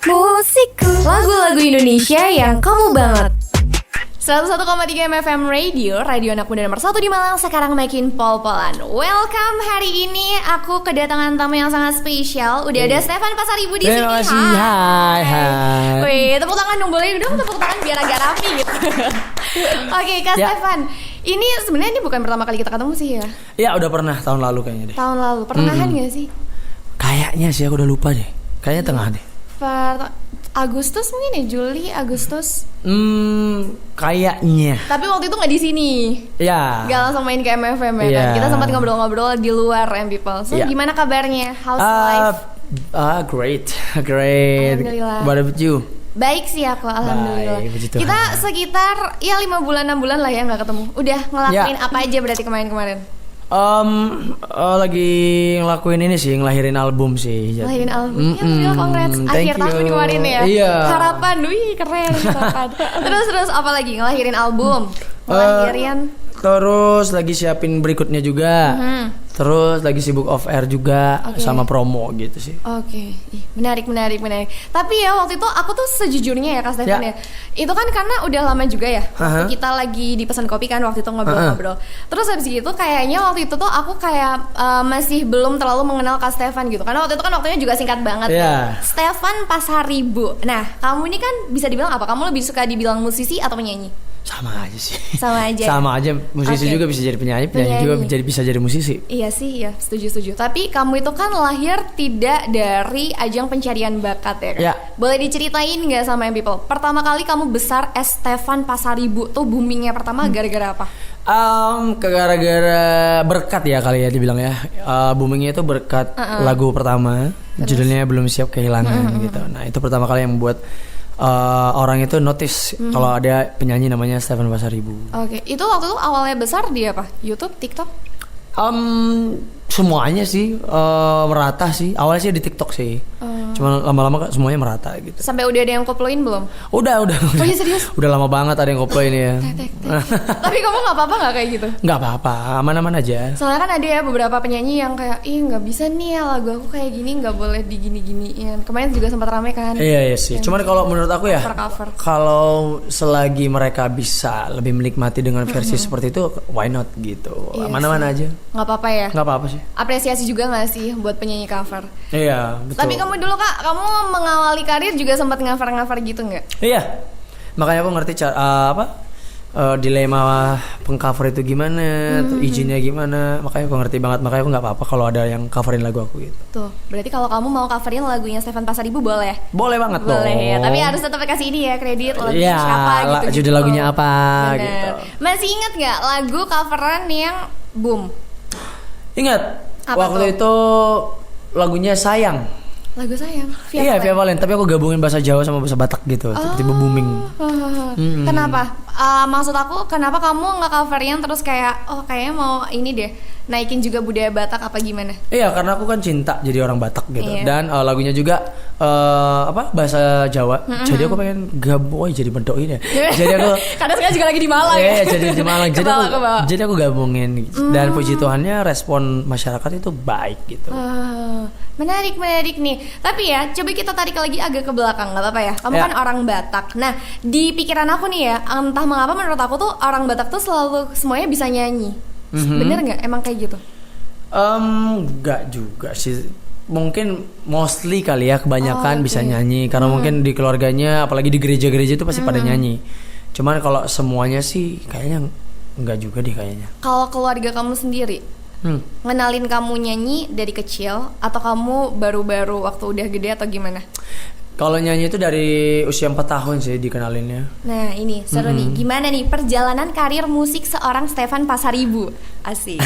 Musikku, lagu-lagu Indonesia yang kamu banget. 101,3 MFM Radio, radio anak muda nomor 1 di Malang, sekarang makin pol-polan. Welcome, hari ini aku kedatangan tamu yang sangat spesial. Udah ada Stefan Pasaribu di sini. Terima kasih, hai. Wih, tepuk tangan dong, boleh dong tepuk tangan biar agak rapi gitu. Oke, Kak Stefan, ini sebenarnya ini bukan pertama kali kita ketemu sih ya? Ya udah pernah tahun lalu kayaknya deh. Tahun lalu, pertengahan gak sih? Kayaknya sih aku udah lupa deh. Kayaknya tengah deh. Agustus mungkin ya, Juli, Agustus. Kayaknya. Tapi waktu itu nggak di sini. Ya. Gak langsung main ke MFM ya kan. Ya. Kita sempat ngobrol-ngobrol di luar People. So gimana kabarnya? How's life? Great. Alhamdulillah. What about you? Baik sih aku, alhamdulillah. Baik, puji Tuhan. Kita sekitar 5 bulan 6 bulan lah ya nggak ketemu. Udah ngelakuin apa aja berarti kemarin-kemarin? Lagi ngelakuin ini sih, ngelahirin album sih. Ngelahirin album. Ya, congrats. Akhir tahun kemarin ya. Iya. Harapan, wih keren harapan. Terus apa lagi? Ngelahirin album. Ngelahirin. Terus lagi siapin berikutnya juga. Terus lagi sibuk off air juga sama promo gitu sih. Oke. Ih, menarik. Tapi ya waktu itu aku tuh sejujurnya ya Kak Stefan ya. Itu kan karena udah lama juga ya. Waktu kita lagi di pesan kopi kan waktu itu ngobrol-ngobrol. Terus habis itu kayaknya waktu itu tuh aku kayak masih belum terlalu mengenal Kak Stefan gitu. Karena waktu itu kan waktunya juga singkat banget. Stefan Pasaribu. Nah, kamu ini kan bisa dibilang apa? Kamu lebih suka dibilang musisi atau penyanyi? Sama aja sih. Sama aja. Musisi juga bisa jadi penyanyi juga bisa jadi musisi. Iya sih ya, setuju. Tapi kamu itu kan lahir tidak dari ajang pencarian bakat ya kan? Boleh diceritain nggak sama People? Pertama kali kamu besar Stefan Pasaribu tuh boomingnya pertama gara-gara apa? Gara-gara berkat ya kali ya dibilang ya. Boomingnya itu berkat lagu pertama. Judulnya Belum Siap Kehilangan gitu. Nah itu pertama kali yang membuat orang itu notice kalau ada penyanyi namanya Stefan Pasaribu. Oke, itu waktu itu awalnya besar di apa? YouTube, TikTok? Semuanya sih merata sih. Awalnya sih di TikTok sih. Cuma lama-lama semuanya merata gitu. Sampai udah ada yang koploin belum? Udah. Oh iya serius? Udah lama banget ada yang koploin ya. Tapi kamu nggak apa-apa nggak kayak gitu? Nggak apa-apa, aman-aman aja. Soalnya kan ada ya beberapa penyanyi yang kayak nggak bisa nih ya lagu aku kayak gini, nggak boleh digini-giniin. Kemarin juga sempat rame kan? Iya sih. Cuman kalau menurut aku ya, cover. kalau selagi mereka bisa lebih menikmati dengan versi seperti itu, why not gitu. Aman-aman aja. Nggak apa-apa ya? Nggak apa-apa sih. Apresiasi juga nggak sih buat penyanyi cover? Iya, betul. Tapi kamu dulu Kak, kamu mengawali karir juga sempat cover gitu nggak? Iya, makanya aku ngerti dilema pengcover itu gimana, izinnya gimana. Makanya aku ngerti banget, makanya aku nggak apa-apa kalau ada yang coverin lagu aku gitu. Tuh, berarti kalau kamu mau coverin lagunya Stefan Pasaribu boleh? Boleh banget dong. Boleh ya, tapi harus tetap kasih ini ya kredit lagu siapa gitu. Judul lagunya apa? Bener. Gitu. Masih ingat nggak lagu coveran yang boom? Ingat. Apa waktu itu lagunya Sayang. Lagu Sayang. Via Valen, tapi aku gabungin bahasa Jawa sama bahasa Batak gitu, tiba-tiba booming. Kenapa? Maksud aku, kenapa kamu nggak covernya terus kayak, kayaknya mau ini deh, naikin juga budaya Batak apa gimana? Iya, karena aku kan cinta jadi orang Batak gitu. Dan lagunya juga bahasa Jawa. Jadi aku pengen gabung, jadi mendoin ya. Jadi aku karena sekarang juga lagi di Malang ya. Jadi di Malang. Jadi aku gabungin gitu. Dan puji Tuhannya respon masyarakat itu baik gitu. Menarik nih. Tapi ya, coba kita tarik lagi agak ke belakang, nggak apa-apa ya? Kamu kan orang Batak. Nah, di pikiran aku nih ya, entah mengapa menurut aku tuh orang Batak tuh selalu semuanya bisa nyanyi. Bener nggak? Emang kayak gitu? Nggak juga sih. Mungkin mostly kali ya kebanyakan bisa nyanyi karena mungkin di keluarganya, apalagi di gereja-gereja itu pasti pada nyanyi. Cuman kalau semuanya sih kayaknya nggak juga deh kayaknya. Kalau keluarga kamu sendiri? Ngenalin kamu nyanyi dari kecil atau kamu baru-baru waktu udah gede atau gimana? Kalau nyanyi itu dari usia 4 tahun sih dikenalinnya. Nah ini seru nih, gimana nih perjalanan karir musik seorang Stefan Pasaribu? Asik.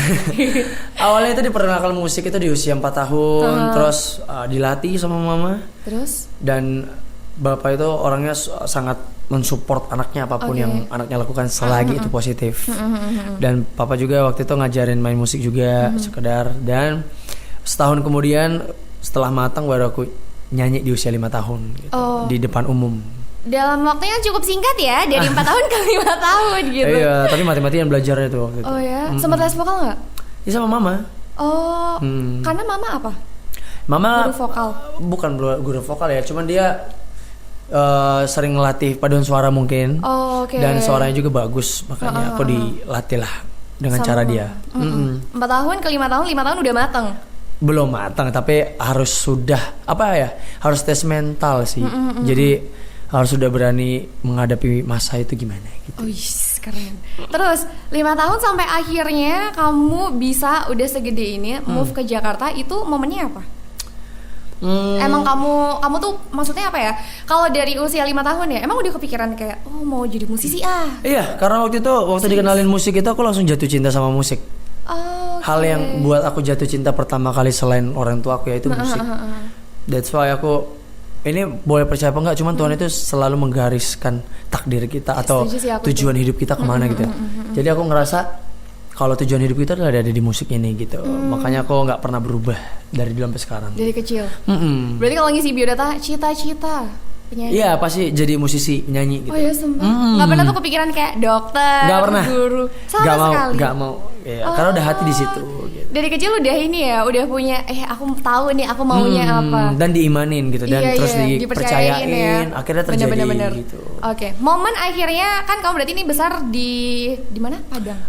Awalnya itu diperkenalkan musik itu di usia 4 tahun, terus dilatih sama mama. Terus? Dan bapak itu orangnya sangat mensupport anaknya apapun yang anaknya lakukan selagi itu positif. Dan papa juga waktu itu ngajarin main musik juga sekedar. Dan setahun kemudian setelah matang baru aku nyanyi di usia 5 tahun gitu, di depan umum. Dalam waktu yang cukup singkat ya, dari 4 tahun ke 5 tahun gitu. Iya, tapi mati-matian belajarnya tuh waktu itu. Oh ya, sempat les vokal nggak? Ya sama mama. Karena mama apa? Mama guru vokal. Bukan guru vokal ya, cuman dia sering ngelatih paduan suara mungkin. Oke. Dan suaranya juga bagus, makanya aku dilatih lah dengan Sama. cara dia. 4 tahun ke 5 tahun, 5 tahun udah mateng. Belum matang, tapi harus sudah harus tes mental sih. Jadi harus sudah berani menghadapi masa itu gimana gitu. Oh keren. Terus 5 tahun sampai akhirnya kamu bisa udah segede ini move ke Jakarta, itu momennya apa? Emang kamu tuh maksudnya apa ya? Kalau dari usia 5 tahun ya, emang udah kepikiran kayak mau jadi musisi Iya, karena waktu dikenalin musik itu aku langsung jatuh cinta sama musik. Hal yang buat aku jatuh cinta pertama kali selain orang tua aku yaitu musik. That's why aku ini boleh percaya apa enggak, cuman Tuhan itu selalu menggariskan takdir kita atau tujuan hidup kita kemana gitu. Jadi aku ngerasa kalau tujuan hidup kita adalah ada di musik ini gitu. Makanya aku nggak pernah berubah dari dulu sampai sekarang. Dari kecil. Berarti kalau ngisi biodata cita-cita penyanyi. Iya, pasti jadi musisi, penyanyi gitu. Oh ya sumpah. Nggak pernah tuh kepikiran kayak dokter, nggak pernah. guru. Sama sekali. Nggak mau. Ya, karena udah hati di situ. Gitu. Dari kecil udah ini ya, udah punya aku tahu nih aku maunya apa. Dan diimanin gitu dan terus dipercayain ya. Akhirnya terjadi bener. gitu. Oke. Momen akhirnya kan kamu berarti ini besar di mana? Padang.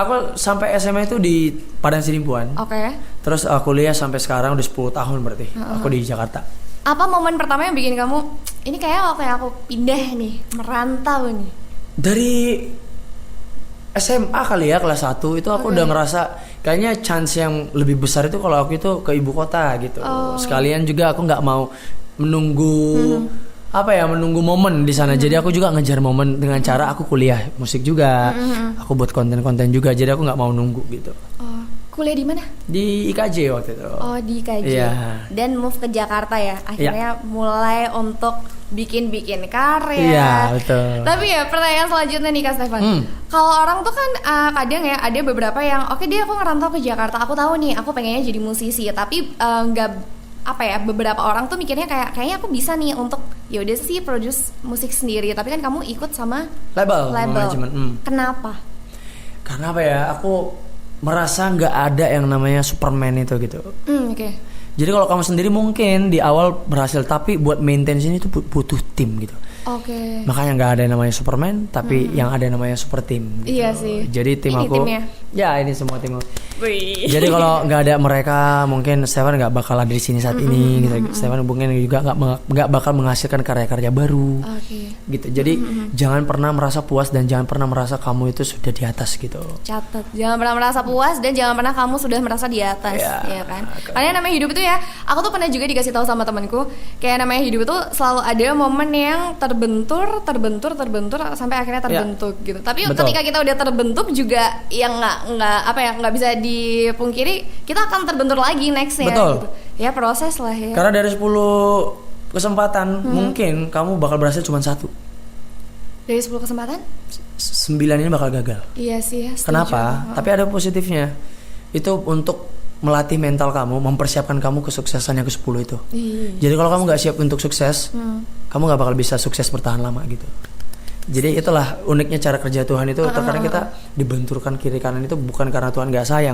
Aku sampai SMA itu di Padang Sidimpuan. Oke. Terus kuliah sampai sekarang udah 10 tahun berarti. Aku di Jakarta. Apa momen pertama yang bikin kamu ini kayak waktu yang aku pindah nih, merantau nih? Dari SMA kali ya, kelas 1 itu aku udah ngerasa kayaknya chance yang lebih besar itu kalau aku itu ke ibu kota gitu. Sekalian juga aku nggak mau menunggu menunggu momen di sana. Jadi aku juga ngejar momen dengan cara aku kuliah musik juga. Aku buat konten-konten juga. Jadi aku nggak mau nunggu gitu. Kuliah di mana? Di IKJ waktu itu. Oh, di IKJ. Iya. Dan move ke Jakarta ya. Akhirnya mulai untuk bikin karya. Iya, betul. Tapi ya pertanyaan selanjutnya nih Kak Stefan. Kalau orang tuh kan kadang ya ada beberapa yang aku ngerantau ke Jakarta. Aku tahu nih aku pengennya jadi musisi, tapi beberapa orang tuh mikirnya kayaknya aku bisa nih untuk ya udah sih produce musik sendiri. Tapi kan kamu ikut sama label. Manajemen. Kenapa? Karena aku merasa nggak ada yang namanya Superman itu gitu. Oke. Jadi kalau kamu sendiri mungkin di awal berhasil, tapi buat maintain ini tuh butuh tim gitu. Oke. Makanya nggak ada yang namanya Superman, tapi yang ada yang namanya super team. Gitu. Iya sih. Jadi tim ini aku. Timnya? Ya ini semua tim. Jadi kalau nggak ada mereka, mungkin Stefan nggak bakal ada di sini saat ini. Gitu. Stefan mungkin juga nggak bakal menghasilkan karya-karya baru. Gitu. Jadi jangan pernah merasa puas dan jangan pernah merasa kamu itu sudah di atas gitu. Catat. Jangan pernah merasa puas dan jangan pernah kamu sudah merasa di atas, ya kan? Karena namanya hidup itu ya. Aku tuh pernah juga dikasih tahu sama temanku, kayak namanya hidup itu selalu ada momen yang terbentur sampai akhirnya terbentuk gitu. Tapi ketika kita udah terbentuk juga yang nggak bisa dipungkiri kita akan terbentur lagi nextnya. Gitu. Ya proses lah ya. Karena dari 10 kesempatan mungkin kamu bakal berhasil cuma 1. Dari 10 kesempatan? 9 ini bakal gagal. Iya sih. Kenapa? Tapi ada positifnya. Itu untuk melatih mental kamu, mempersiapkan kamu kesuksesan yang ke-10 itu. Jadi kalau kamu nggak siap untuk sukses, kamu nggak bakal bisa sukses bertahan lama gitu. Jadi itulah uniknya cara kerja Tuhan itu. Terkadang kita dibenturkan kiri kanan itu bukan karena Tuhan nggak sayang,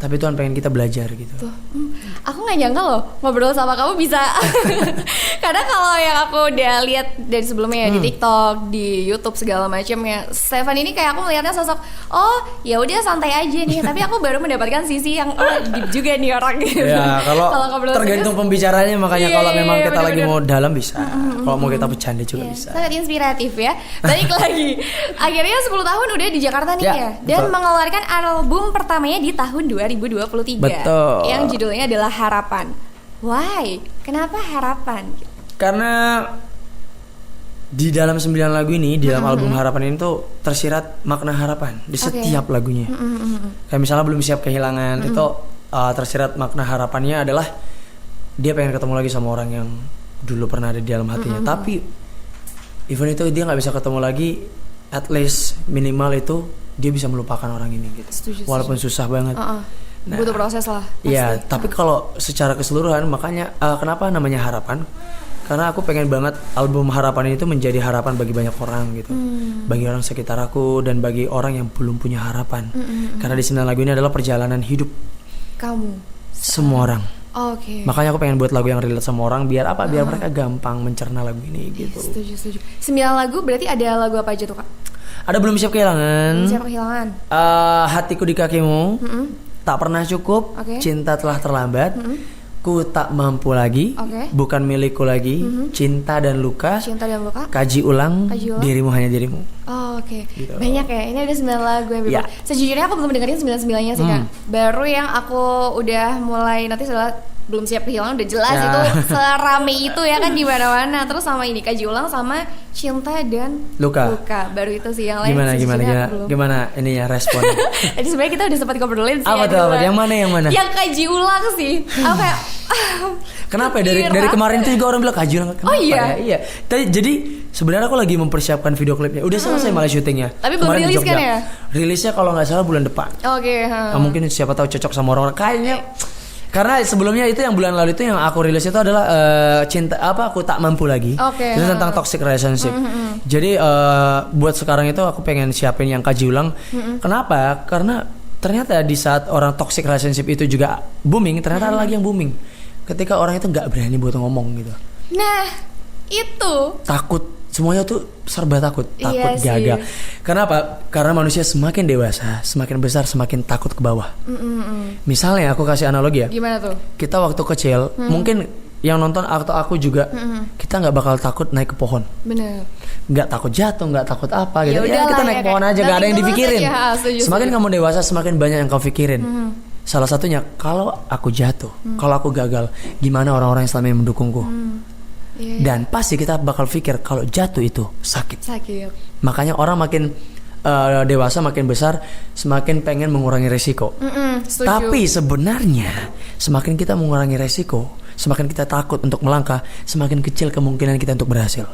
tapi Tuhan pengen kita belajar gitu. Aku nggak nyangka loh ngobrol sama kamu bisa. Karena kalau yang aku udah lihat dari sebelumnya ya di TikTok, di YouTube segala macam ya, Stefan ini kayak aku melihatnya sosok ya udah santai aja nih. Tapi aku baru mendapatkan sisi yang deep juga nih orang gitu. Ya kalau tergantung pembicaranya, makanya kalau memang kita lagi mau dalam bisa, kalau mau kita bercanda juga bisa. Sangat inspiratif ya. Balik lagi. Akhirnya 10 tahun udah di Jakarta nih ya. Dan mengeluarkan album pertamanya di tahun 2023. Betul. Yang judulnya adalah Harapan. Why? Kenapa Harapan? Karena di dalam 9 lagu ini, di dalam album Harapan ini tuh tersirat makna harapan di setiap lagunya. Kayak misalnya Belum Siap Kehilangan, itu tersirat makna harapannya adalah dia pengen ketemu lagi sama orang yang dulu pernah ada di dalam hatinya. Tapi even itu dia nggak bisa ketemu lagi, at least minimal itu dia bisa melupakan orang ini gitu. Setuju. Walaupun susah banget. Butuh proses lah. Iya, tapi kalau secara keseluruhan makanya kenapa namanya Harapan? Karena aku pengen banget album Harapan itu menjadi harapan bagi banyak orang gitu. Bagi orang sekitar aku dan bagi orang yang belum punya harapan. Karena di 9 lagu ini adalah perjalanan hidup kamu. Semua orang. Oke. Makanya aku pengen buat lagu yang relate sama orang biar apa? Biar mereka gampang mencerna lagu ini gitu. Setuju. 9 lagu berarti ada lagu apa aja tuh, Kak? Ada Belum Siap Kehilangan. Siapa kehilangan? Hatiku di Kakimu. Tak Pernah Cukup. Oke. Cinta Telah Terlambat. Ku Tak Mampu Lagi. Oke. Bukan Milikku Lagi. Cinta dan Luka. Cinta dan Luka. Kaji Ulang. Dirimu Hanya Dirimu. Oh, oke. Gitu. Banyak ya. Ini ada 9 lagu yang Ya. Sejujurnya aku belum dengerin 9-9-nya sih, Kak. Baru yang aku udah mulai nanti setelah Belum Siap Kehilangan udah jelas Ya. itu serame itu ya kan di mana-mana. Terus sama ini Kaji Ulang sama Cinta dan Luka. Baru itu sih yang lain. Gimana belum. gimana ininya respon? Jadi sebenarnya kita udah sempat ngobrolin sih. Apa ya, tuh? duluan. Yang mana? Yang Kaji Ulang sih. Apa ya? Kenapa ya? Dari kemarin tuh juga orang bilang Kaji Ulang. Kenapa Oh iya? Ya? Iya. Jadi sebenarnya aku lagi mempersiapkan video klipnya. Udah selesai malah syutingnya. Tapi belum Kemarin di rilis kan Jogja. ya? Rilisnya kalau nggak salah bulan depan. Oke. Nah, mungkin siapa tahu cocok sama orang-orang. Kayaknya karena sebelumnya itu yang bulan lalu itu yang aku rilis itu adalah Aku Tak Mampu Lagi. Oke. Itu tentang toxic relationship. Jadi buat sekarang itu aku pengen siapin yang Kaji Ulang. Kenapa? Karena ternyata di saat orang toxic relationship itu juga booming, ternyata ada lagi yang booming. Ketika orang itu nggak berani buat ngomong gitu. Nah, itu. Takut, semuanya tuh serba takut Iya sih. gagal. Kenapa? Karena manusia semakin dewasa, semakin besar, semakin takut ke bawah. Misalnya aku kasih analogi ya. Gimana tuh? Kita waktu kecil, mungkin yang nonton atau aku juga, kita nggak bakal takut naik ke pohon, Bener. nggak takut jatuh, nggak takut apa gitu. Ya Ya, udahlah, kita ya naik pohon kayak aja, nggak ada yang nothing tulus dipikirin. aja, setuju, Semakin setuju. kamu dewasa, semakin banyak yang kau pikirin. Salah satunya, kalau aku jatuh, kalau aku gagal, gimana orang-orang yang selama ini mendukungku? Iya. Dan pasti kita bakal pikir kalau jatuh itu sakit. Sakit. Makanya orang makin dewasa, makin besar, semakin pengen mengurangi resiko. Setuju. Tapi sebenarnya semakin kita mengurangi resiko, semakin kita takut untuk melangkah, semakin kecil kemungkinan kita untuk berhasil.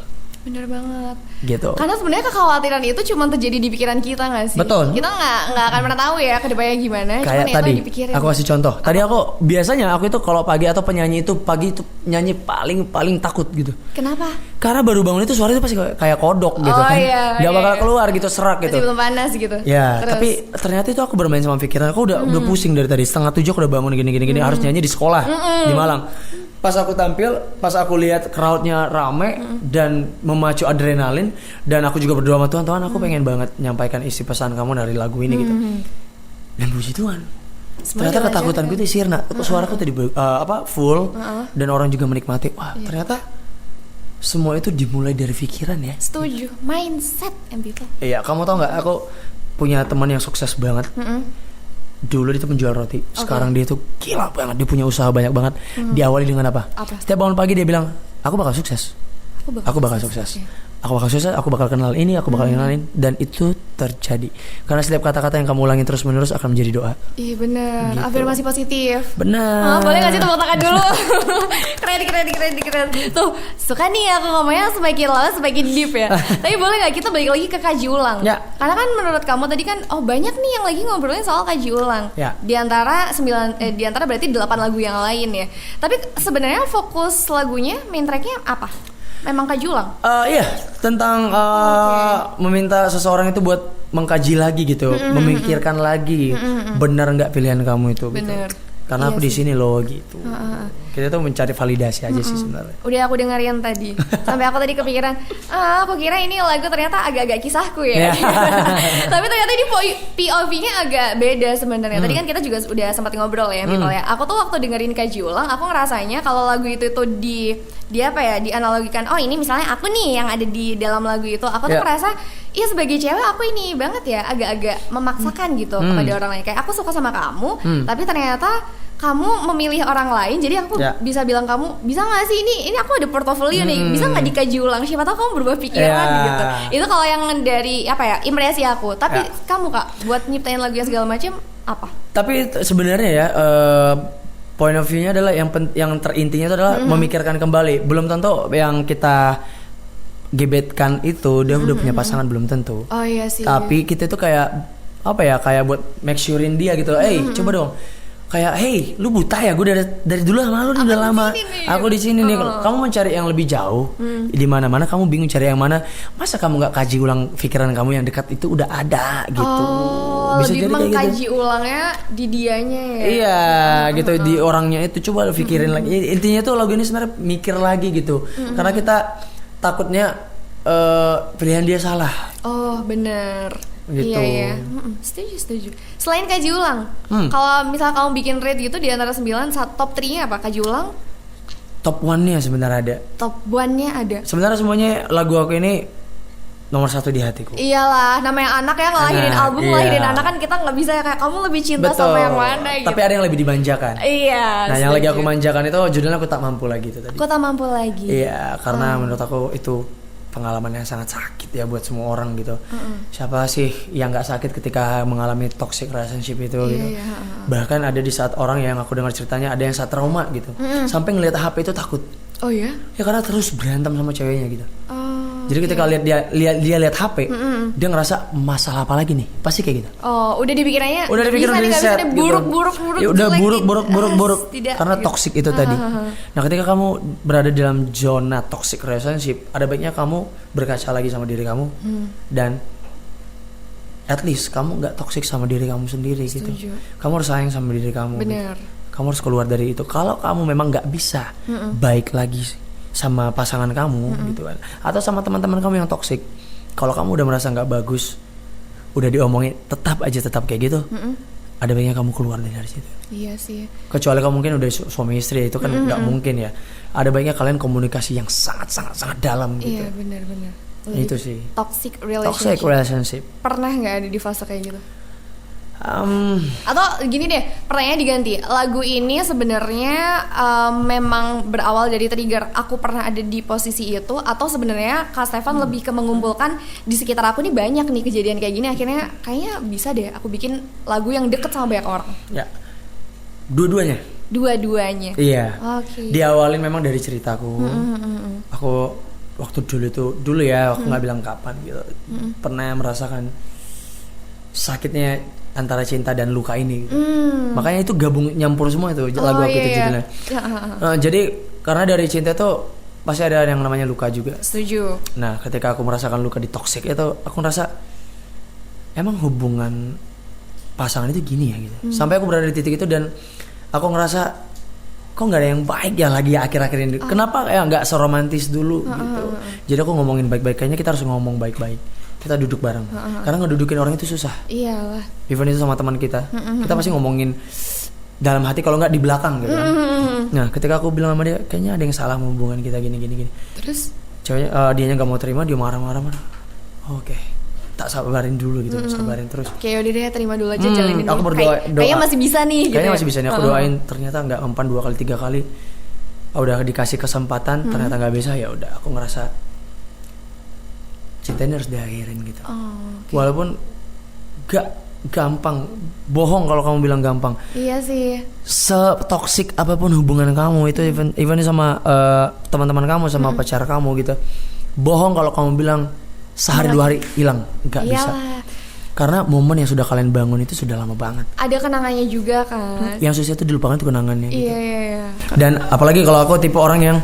Bener banget. Gitu. Karena sebenarnya kekhawatiran itu cuma terjadi di pikiran kita nggak sih? Betul. Kita nggak akan pernah tahu ya kedepannya gimana. Kayak Cuman tadi, itu yang dipikirin. aku kasih contoh. Tadi aku biasanya aku itu kalau pagi atau penyanyi itu pagi itu nyanyi paling takut gitu. Kenapa? Karena baru bangun itu suara itu pasti kayak kodok gitu Oh, kan. iya, Gak iya, bakal iya. keluar gitu, serak gitu. Masih belum panas gitu. Ya, Terus? tapi ternyata itu aku bermain sama pikiran. Aku udah pusing dari tadi. 6:30 aku udah bangun gini harus nyanyi di sekolah di Malang. Pas aku tampil, pas aku lihat crowdnya rame dan memacu adrenalin, dan aku juga berdoa sama Tuhan, aku pengen banget nyampaikan isi pesan kamu dari lagu ini gitu. Dan puji Tuhan, ternyata ketakutanku itu sirna. Suaraku tadi full dan orang juga menikmati. Wah, ternyata semua itu dimulai dari pikiran ya. Setuju. Mindset and people. Iya, kamu tau nggak? Aku punya teman yang sukses banget. Dulu dia tuh penjual roti. Sekarang dia tuh gila banget. Dia punya usaha banyak banget. Diawali dengan apa? Setiap bangun pagi dia bilang, aku bakal sukses. Aku bakal sukses. Okay. Aku bakal sukses. Aku bakal kenal ini. Aku bakal kenal ini. Dan itu terjadi. Karena setiap kata-kata yang kamu ulangin terus menerus akan menjadi doa. Iya benar. Gitu. Afirmasi positif. Benar. Boleh gak sih tepuk tangan dulu? keren. Tuh, suka nih aku ngomongnya semakin lama semakin deep ya. Tapi boleh gak kita balik lagi ke Kaji Ulang? Ya. Karena kan menurut kamu tadi kan, banyak nih yang lagi ngobrolin soal Kaji Ulang. Ya. Di antara berarti 8 lagu yang lain ya. Tapi sebenarnya fokus lagunya, main tracknya apa? Memang Kaji Ulang? Iya, tentang meminta seseorang itu buat mengkaji lagi gitu, memikirkan lagi, benar nggak pilihan kamu itu. Bener. Gitu. Karena Iya aku di sih. sini loh gitu. Kita tuh mencari validasi aja sih sebenarnya. Udah aku dengerin tadi. Sampai aku tadi kepikiran, aku kira ini lagu ternyata agak-agak kisahku ya. Tapi ternyata ini POV-nya agak beda sebenarnya. Tadi kan kita juga udah sempat ngobrol ya, People ya. Aku tuh waktu dengerin Kaji Ulang, aku ngerasanya kalau lagu itu tuh dianalogikan, ini misalnya aku nih yang ada di dalam lagu itu, aku tuh ngerasa iya sebagai cewek aku ini banget ya, agak-agak memaksakan gitu kepada orang lain. Kayak aku suka sama kamu, tapi ternyata kamu memilih orang lain, jadi aku bisa bilang kamu bisa nggak sih ini aku ada portofolio nih, bisa nggak dikaji ulang, siapa tahu kamu berubah pikiran gitu. Itu kalau yang dari impresi aku. Tapi kamu Kak buat nyiptain lagu yang segala macam apa? Tapi sebenarnya ya point of view-nya adalah yang terintinya itu adalah memikirkan kembali. Belum tentu yang kita gebetkan itu dia udah punya pasangan, belum tentu. Oh iya sih. Tapi kita tuh kayak kayak buat make surein dia gitu. Coba dong. kayak, hey, lu buta ya? Gue dari dulu sama lu udah lama. Aku di sini nih. Kamu mencari yang lebih jauh di mana-mana, kamu bingung cari yang mana. Masa kamu nggak kaji ulang pikiran kamu yang dekat itu udah ada gitu. Bisa jadi kayak gitu. Kaji ulangnya di dianya ya. Iya, gitu di orangnya itu. Coba lu pikirin lagi. Intinya tuh lagu ini sebenarnya mikir lagi gitu. Karena kita takutnya pilihan dia salah. Oh, bener. Gitu. Iya. Setuju. Selain kaji ulang, kalau misal kamu bikin rate gitu di antara 9, top 3-nya apa? Kaji ulang? Top 1-nya sebenarnya ada. Top 1-nya ada. Sebenarnya semuanya lagu aku ini nomor 1 di hatiku. Iyalah, namanya anak ya, ngelahirin album, ngelahirin anak kan kita nggak bisa ya kayak kamu lebih cinta sama yang mana gitu. Tapi ada yang lebih dimanjakan. Iya. Nah, yang lagi aku manjakan itu judulnya Aku Tak Mampu Lagi itu tadi. Aku tak mampu lagi. Iya, karena menurut aku itu pengalaman yang sangat sakit ya buat semua orang gitu. Siapa sih yang nggak sakit ketika mengalami toxic relationship itu gitu. Bahkan ada di saat orang yang aku dengar ceritanya ada yang saat trauma gitu. Sampai ngelihat HP itu takut. Oh ya? Ya karena terus berantem sama ceweknya gitu. Jadi ketika lihat HP, dia ngerasa masalah apa lagi nih? Pasti kayak gitu. Oh, udah dipikirannya. Udah dipikirin dari set gitu. Buruk. Ya udah buruk. Karena toxic itu tadi. Nah, ketika kamu berada dalam zona toxic relationship, ada baiknya kamu berkaca lagi sama diri kamu dan at least kamu nggak toxic sama diri kamu sendiri gitu. Kamu harus sayang sama diri kamu. Bener. Gitu. Kamu harus keluar dari itu. Kalau kamu memang nggak bisa baik lagi sama pasangan kamu gitu kan, atau sama teman-teman kamu yang toksik, kalau kamu udah merasa nggak bagus, udah diomongin tetap kayak gitu, ada baiknya kamu keluar dari situ. Iya sih. Kecuali kamu mungkin udah suami istri, itu kan nggak mungkin ya. Ada baiknya kalian komunikasi yang sangat dalam gitu. Iya, benar. Itu sih. Toxic relationship. Pernah nggak ada di fase kayak gitu? Atau gini deh, pertanyaannya diganti. Lagu ini sebenarnya memang berawal dari trigger aku pernah ada di posisi itu, atau sebenarnya Kak Stefan lebih ke mengumpulkan di sekitar aku nih banyak nih kejadian kayak gini, akhirnya kayaknya bisa deh aku bikin lagu yang deket sama banyak orang. Ya, dua-duanya. Iya. Okay. Diawalin memang dari ceritaku. Aku waktu dulu ya, aku nggak bilang kapan gitu. Pernah merasakan sakitnya antara cinta dan luka ini gitu. Makanya itu nyampur semua itu lagu aku itu judulnya. Jadi karena dari cinta tuh pasti ada yang namanya luka juga. Setuju. Nah, ketika aku merasakan luka di toxic itu, aku ngerasa emang hubungan pasangan itu gini ya gitu. Sampai aku berada di titik itu dan aku ngerasa kok nggak ada yang baik ya lagi akhir-akhir ini. Kenapa ya nggak seromantis dulu gitu. Jadi aku ngomongin baik-baik, kayaknya kita harus ngomong baik-baik. Kita duduk bareng. Karena ngedudukin orang itu susah. Iyalah. Even itu sama teman kita. Kita pasti ngomongin dalam hati, kalau nggak di belakang gitu kan. Nah, ketika aku bilang sama dia, kayaknya ada yang salah hubungan kita gini. Terus ceweknya dianya nggak mau terima, dia marah. Oke. Tak sabarin dulu gitu, sabarin terus. Kayak udah deh, terima dulu aja, jalanin dulu. Aku berdoa. Kayaknya masih bisa nih. Kayaknya masih bisa nih. Aku doain, ternyata nggak mempan 2 kali 3 kali. Udah dikasih kesempatan, ternyata nggak bisa, ya udah. Aku ngerasa cinta ini harus diakhirin gitu. Okay. Walaupun gak gampang, bohong kalau kamu bilang gampang. Iya sih. Setoksik apapun hubungan kamu itu, even sama teman-teman kamu, sama pacar kamu gitu, bohong kalau kamu bilang sehari 2 hari hilang, nggak bisa. Karena momen yang sudah kalian bangun itu sudah lama banget. Ada kenangannya juga kan. Yang susah itu dilupakan tuh kenangannya. Gitu. Iya. Dan apalagi kalau aku tipe orang yang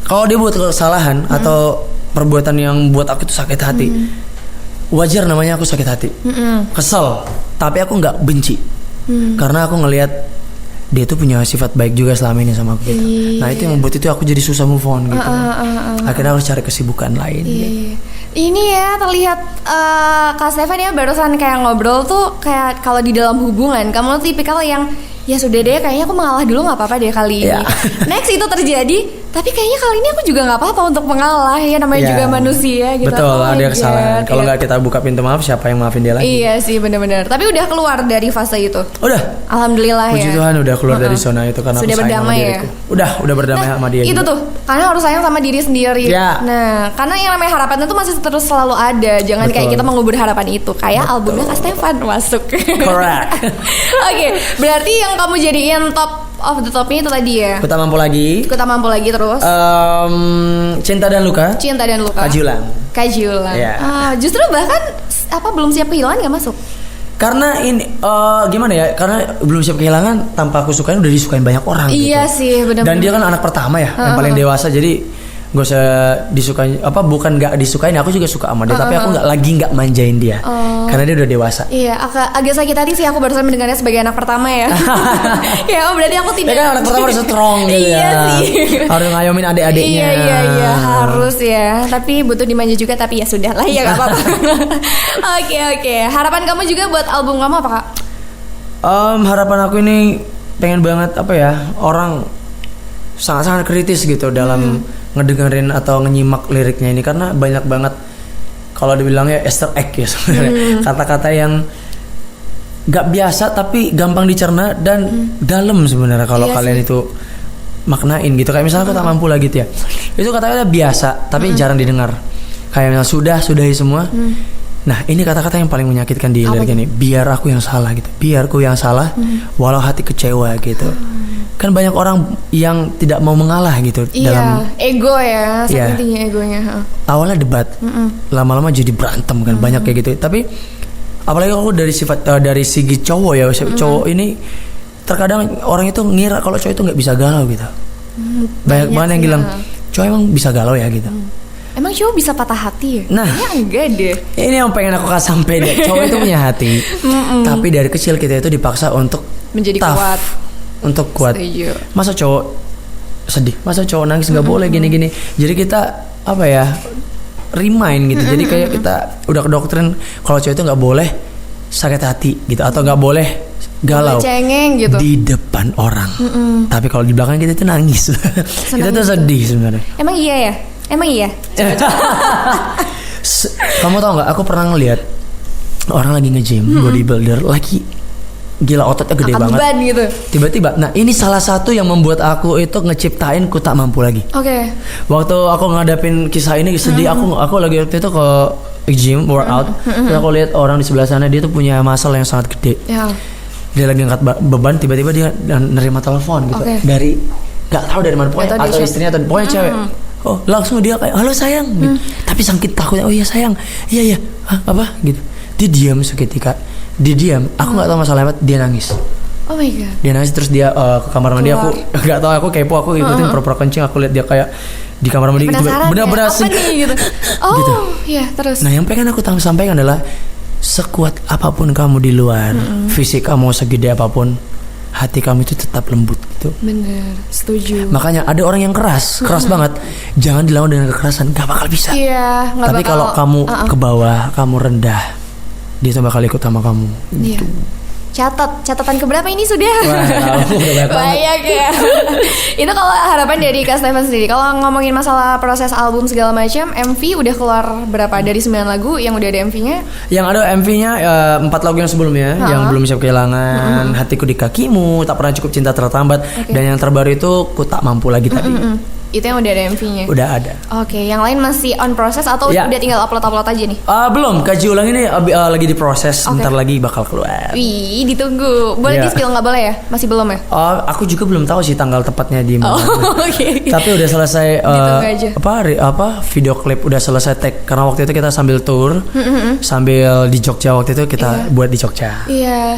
kalau dia buat kesalahan atau perbuatan yang buat aku tuh sakit hati, wajar namanya aku sakit hati, kesel, tapi aku nggak benci, karena aku ngelihat dia tuh punya sifat baik juga selama ini sama aku gitu. Nah itu yang membuat itu aku jadi susah move on gitu. Akhirnya harus cari kesibukan lain. Gitu. Ini ya terlihat Kak Stefan ya barusan kayak ngobrol tuh kayak kalau di dalam hubungan kamu tipikal yang ya sudah deh, kayaknya aku mengalah dulu nggak apa-apa deh kali ini. Next itu terjadi, tapi kayaknya kali ini aku juga nggak apa-apa untuk mengalah ya, namanya juga manusia gitu. Betul, ada kesalahan. Kalau nggak kita buka pintu maaf, siapa yang maafin dia lagi? Iya sih, benar-benar. Tapi udah keluar dari fase itu. Udah. Alhamdulillah. Puji Tuhan udah keluar dari zona itu karena sudah aku sayang berdamai sama diriku. Udah berdamai sama dia. Itu juga. tuh, karena harus sayang sama diri sendiri. Nah, karena yang namanya harapan itu masih terus selalu ada. Jangan kayak kita mengubur harapan itu. Kayak albumnya Kak Stefan masuk. Correct. Oke, berarti yang kamu jadiin top of the topnya itu tadi ya. Ku tak mampu lagi terus. Cinta dan luka. Kaji ulang. Yeah. Justru bahkan belum siap kehilangan nggak masuk. Karena ini gimana ya? Karena belum siap kehilangan tanpa aku sukain udah disukain banyak orang. Iya gitu. sih, benar. Dan dia kan anak pertama ya, yang paling dewasa. Jadi gak usah disukain, bukan nggak disukain, aku juga suka sama dia, tapi aku nggak manjain dia, karena dia udah dewasa. Iya, agak sakit hati sih aku barusan mendengarnya sebagai anak pertama ya. Ya, berarti aku tidak. Ya kan anak pertama harus strong gitu ya. Iya sih. Harus ngayomin adik-adiknya. Iya, harus ya. Tapi butuh dimanja juga, tapi ya sudah lah ya, nggak apa-apa. Oke. Harapan kamu juga buat album kamu apa, Kak? Harapan aku ini pengen banget orang sangat-sangat kritis gitu dalam ngedengerin atau nyimak liriknya ini, karena banyak banget kalau dibilangnya Easter egg ya sebenarnya. Kata-kata yang nggak biasa tapi gampang dicerna dan dalam sebenarnya kalau kalian itu maknain gitu. Kayak misalnya aku tak mampu lagi gitu ya, itu kata-kata biasa tapi jarang didengar. Kayak misalnya sudahi semua. Nah ini kata-kata yang paling menyakitkan di lirik ini. Biar aku yang salah gitu, biarku yang salah walau hati kecewa gitu. Kan banyak orang yang tidak mau mengalah gitu. Iya, dalam ego ya, saking tinggi egonya. Awalnya debat, lama-lama jadi berantem kan, banyak kayak gitu. Tapi apalagi aku dari segi cowok ya, cowok ini terkadang orang itu ngira kalau cowok itu nggak bisa galau gitu. Banyak banget yang bilang cowok emang bisa galau ya gitu. Emang cowok bisa patah hati ya? Nah, enggak deh. Ini yang pengen aku kasih sampai deh. Cowok itu punya hati, tapi dari kecil kita itu dipaksa untuk menjadi tough, kuat. untuk kuat. Setuju. Masa cowok sedih, masa cowok nangis nggak boleh gini-gini. Jadi kita remind gitu. Jadi kayak kita udah kedoktrin kalau cowok itu nggak boleh sakit hati gitu, atau nggak boleh galau, cengeng gitu di depan orang. Tapi kalau di belakang kita itu nangis. Kita tuh sedih sebenarnya. Emang iya ya? Emang iya? Kamu tau nggak? Aku pernah ngeliat orang lagi nge-gym, bodybuilder, lagi gila ototnya gede angkat banget. Beban gitu. Tiba-tiba, nah ini salah satu yang membuat aku itu ngeciptain ku tak mampu lagi. Oke. Waktu aku ngadapin kisah ini sedih, aku lagi waktu itu ke gym workout, terus aku lihat orang di sebelah sana dia tuh punya muscle yang sangat gede. Ya. Dia lagi angkat beban, tiba-tiba dia nerima telepon gitu dari nggak tahu dari mana, pokoknya atau istrinya atau pokoknya cewek. Oh langsung dia kayak halo sayang gitu. Tapi sakit takutnya, oh iya sayang, iya apa gitu. Dia diam seketika, dia diam. Aku nggak tahu masalah apa, dia nangis. Oh my god. Dia nangis terus dia ke kamar mandi. Aku nggak tahu, aku kepo, aku ikutin pura-pura kencing. Aku lihat dia kayak di kamar mandi gitu, benar-benar gitu. Oh gitu. Iya terus. Nah yang pengen aku sampaikan adalah sekuat apapun kamu di luar, fisik kamu segede apapun, hati kamu itu tetap lembut gitu. Bener, setuju. Makanya ada orang yang keras banget, jangan dilawan dengan kekerasan, gak bakal bisa. Iya, tapi kalau kamu ke bawah, kamu rendah, dia tuh bakal ikut sama kamu. Iya. Gitu. Catatan keberapa ini sudah? Wow, banyak ya. Itu kalau harapan dari Kak Stefan sendiri. Kalau ngomongin masalah proses album segala macam, MV udah keluar berapa dari 9 lagu yang udah ada MV-nya? Yang ada MV-nya 4 lagu yang sebelumnya, yang belum siap kehilangan, hatiku di kakimu, tak pernah cukup cinta terlambat, dan yang terbaru itu ku tak mampu lagi tadi. Itu yang udah ada MV-nya? Udah ada. Oke, yang lain masih on proses atau udah tinggal upload aja nih? Belum, kaji ulang ini lagi diproses, bentar lagi bakal keluar. Wih, ditunggu. Boleh di-spill nggak boleh ya? Masih belum ya? Aku juga belum tahu sih tanggal tepatnya di mana. Tapi udah selesai video klip udah selesai tag, karena waktu itu kita sambil tour, sambil di Jogja waktu itu kita buat di Jogja. Iya.